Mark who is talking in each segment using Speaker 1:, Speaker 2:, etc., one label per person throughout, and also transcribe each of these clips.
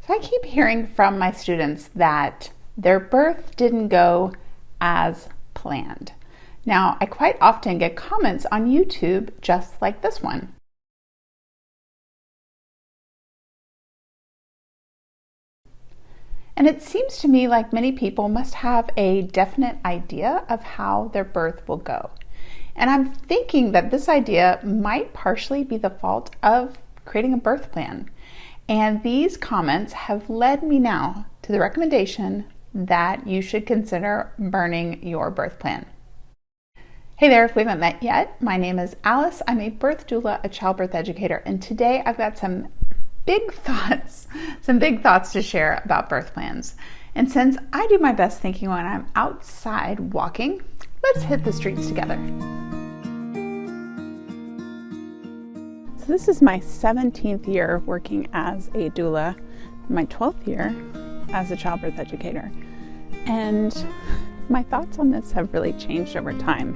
Speaker 1: So I keep hearing from my students that their birth didn't go as planned. Now, I quite often get comments on YouTube just like this one. And it seems to me like many people must have a definite idea of how their birth will go. And I'm thinking that this idea might partially be the fault of creating a birth plan. And these comments have led me now to the recommendation that you should consider burning your birth plan. Hey there, if we haven't met yet, my name is Alice. I'm a birth doula, a childbirth educator, and today I've got some big thoughts to share about birth plans. And since I do my best thinking when I'm outside walking, let's hit the streets together. This is my 17th year working as a doula, my 12th year as a childbirth educator. And my thoughts on this have really changed over time.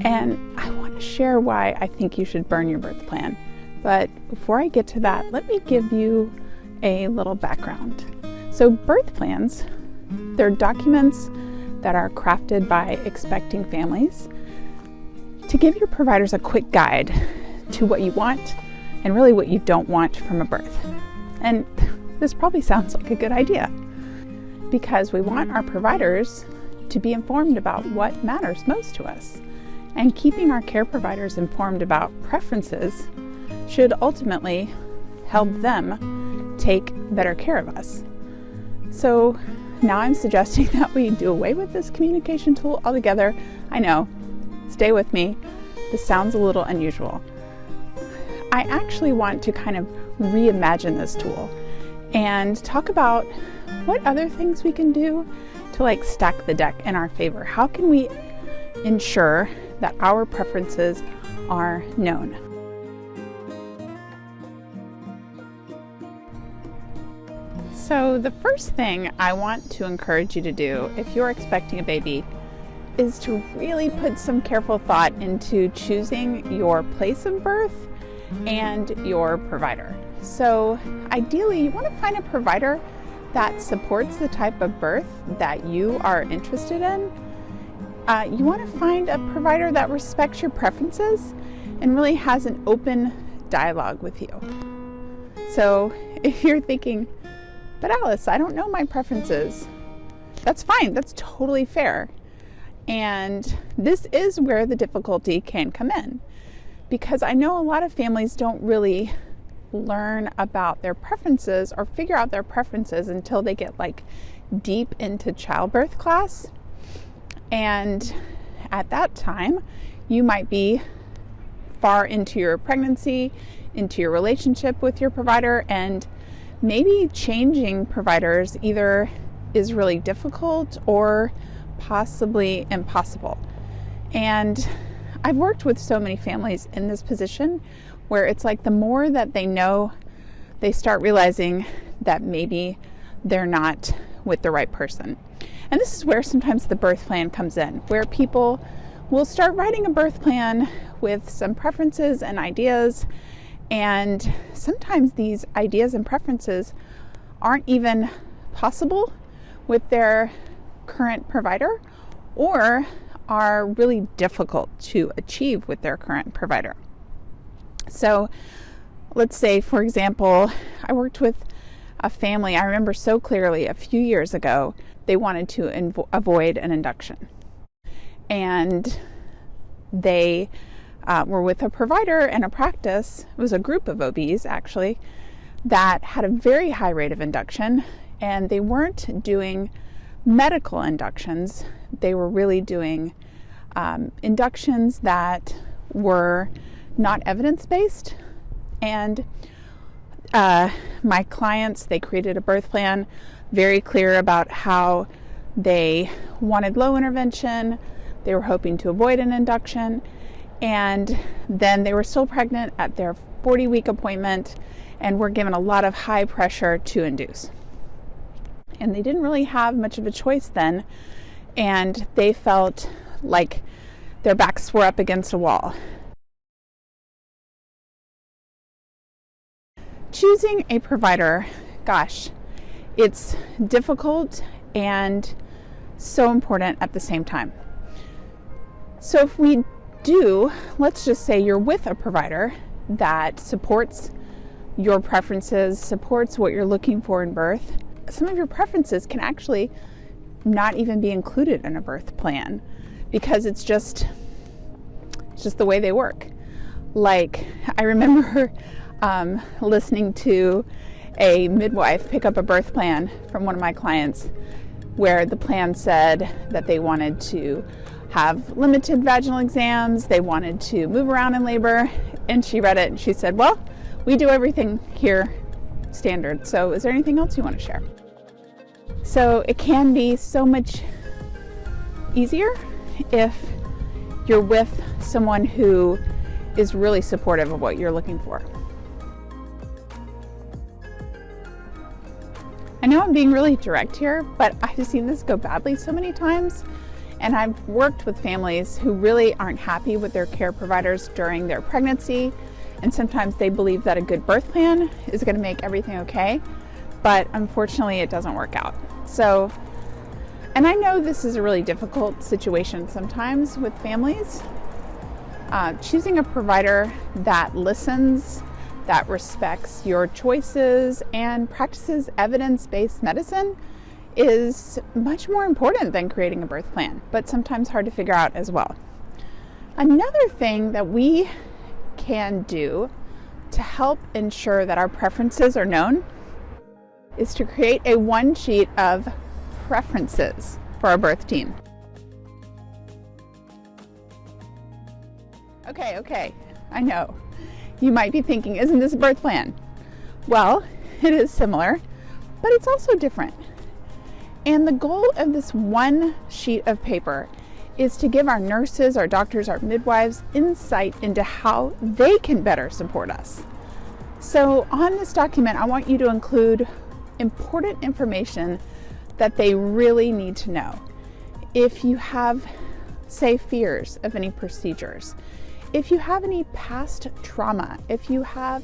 Speaker 1: And I want to share why I think you should burn your birth plan. But before I get to that, let me give you a little background. So birth plans, they're documents that are crafted by expecting families to give your providers a quick guide to what you want and really what you don't want from a birth. And this probably sounds like a good idea because we want our providers to be informed about what matters most to us. And keeping our care providers informed about preferences should ultimately help them take better care of us. So now I'm suggesting that we do away with this communication tool altogether. I know, stay with me. This sounds a little unusual. I actually want to kind of reimagine this tool and talk about what other things we can do to stack the deck in our favor. How can we ensure that our preferences are known? So the first thing I want to encourage you to do if you're expecting a baby is to really put some careful thought into choosing your place of birth and your provider. So ideally, you want to find a provider that supports the type of birth that you are interested in. You want to find a provider that respects your preferences and really has an open dialogue with you. So if you're thinking, but Alice, I don't know my preferences, that's fine. That's totally fair. And this is where the difficulty can come in, because I know a lot of families don't really learn about their preferences or figure out their preferences until they get deep into childbirth class. And at that time, you might be far into your pregnancy, into your relationship with your provider, and maybe changing providers either is really difficult or possibly impossible. And I've worked with so many families in this position where it's the more that they know, they start realizing that maybe they're not with the right person. And this is where sometimes the birth plan comes in, where people will start writing a birth plan with some preferences and ideas. And sometimes these ideas and preferences aren't even possible with their current provider or are really difficult to achieve with their current provider. So let's say, for example, I worked with a family, I remember so clearly a few years ago, they wanted to avoid an induction. And they were with a provider and a practice, it was a group of OBs actually, that had a very high rate of induction, and they weren't doing medical inductions. They were really doing inductions that were not evidence-based. And my clients, they created a birth plan very clear about how they wanted low intervention, they were hoping to avoid an induction, and then they were still pregnant at their 40-week appointment and were given a lot of high pressure to induce. And they didn't really have much of a choice then, and they felt like their backs were up against a wall. Choosing a provider gosh, it's difficult and so important at the same time. So if we do, let's just say you're with a provider that supports your preferences, supports what you're looking for in birth, some of your preferences can actually not even be included in a birth plan because it's just the way they work. Like, I remember listening to a midwife pick up a birth plan from one of my clients where the plan said that they wanted to have limited vaginal exams, they wanted to move around in labor, and she read it and she said, well, we do everything here standard, so is there anything else you want to share? So it can be so much easier if you're with someone who is really supportive of what you're looking for. I know I'm being really direct here, but I've seen this go badly so many times, and I've worked with families who really aren't happy with their care providers during their pregnancy, and sometimes they believe that a good birth plan is going to make everything okay, but unfortunately it doesn't work out. So, and I know this is a really difficult situation sometimes with families. Choosing a provider that listens, that respects your choices, and practices evidence-based medicine is much more important than creating a birth plan, but sometimes hard to figure out as well. Another thing that we can do to help ensure that our preferences are known is to create a one sheet of preferences for our birth team. Okay, I know. You might be thinking, isn't this a birth plan? Well, it is similar, but it's also different. And the goal of this one sheet of paper is to give our nurses, our doctors, our midwives insight into how they can better support us. So on this document, I want you to include important information that they really need to know. If you have, say, fears of any procedures, if you have any past trauma, if you have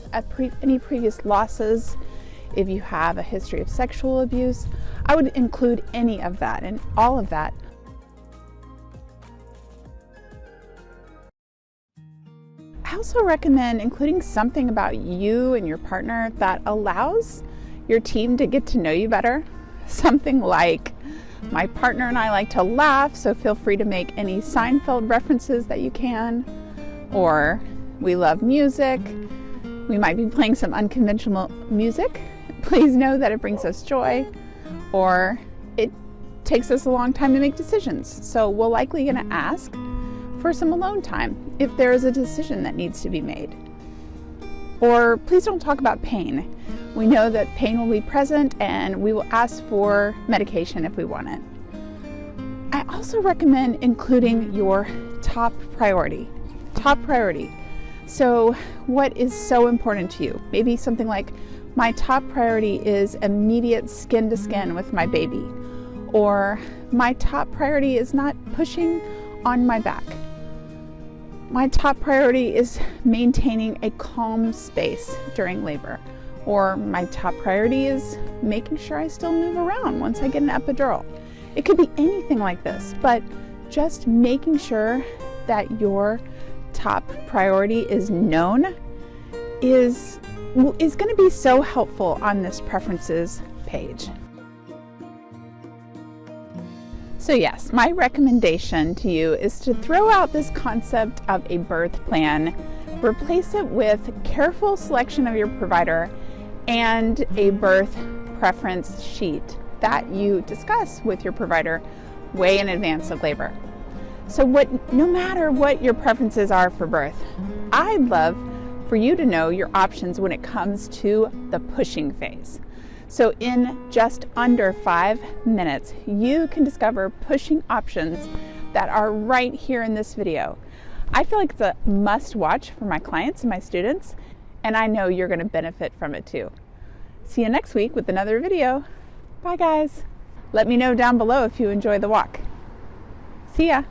Speaker 1: any previous losses, if you have a history of sexual abuse, I would include any of that and all of that. I also recommend including something about you and your partner that allows your team to get to know you better. Something like, my partner and I like to laugh, so feel free to make any Seinfeld references that you can. Or, we love music. We might be playing some unconventional music. Please know that it brings us joy. Or, it takes us a long time to make decisions. So we're likely going to ask for some alone time if there is a decision that needs to be made. Or, please don't talk about pain. We know that pain will be present and we will ask for medication if we want it. I also recommend including your top priority. Top priority. So what is so important to you? Maybe something like, my top priority is immediate skin to skin with my baby. Or my top priority is not pushing on my back. My top priority is maintaining a calm space during labor. Or my top priority is making sure I still move around once I get an epidural. It could be anything like this, but just making sure that your top priority is known is going to be so helpful on this preferences page. So yes, my recommendation to you is to throw out this concept of a birth plan, replace it with careful selection of your provider and a birth preference sheet that you discuss with your provider way in advance of labor. So no matter what your preferences are for birth, I'd love for you to know your options when it comes to the pushing phase. So in just under 5 minutes, you can discover pushing options that are right here in this video. I feel like it's a must watch for my clients and my students, and I know you're going to benefit from it too. See you next week with another video. Bye guys. Let me know down below if you enjoy the walk. See ya.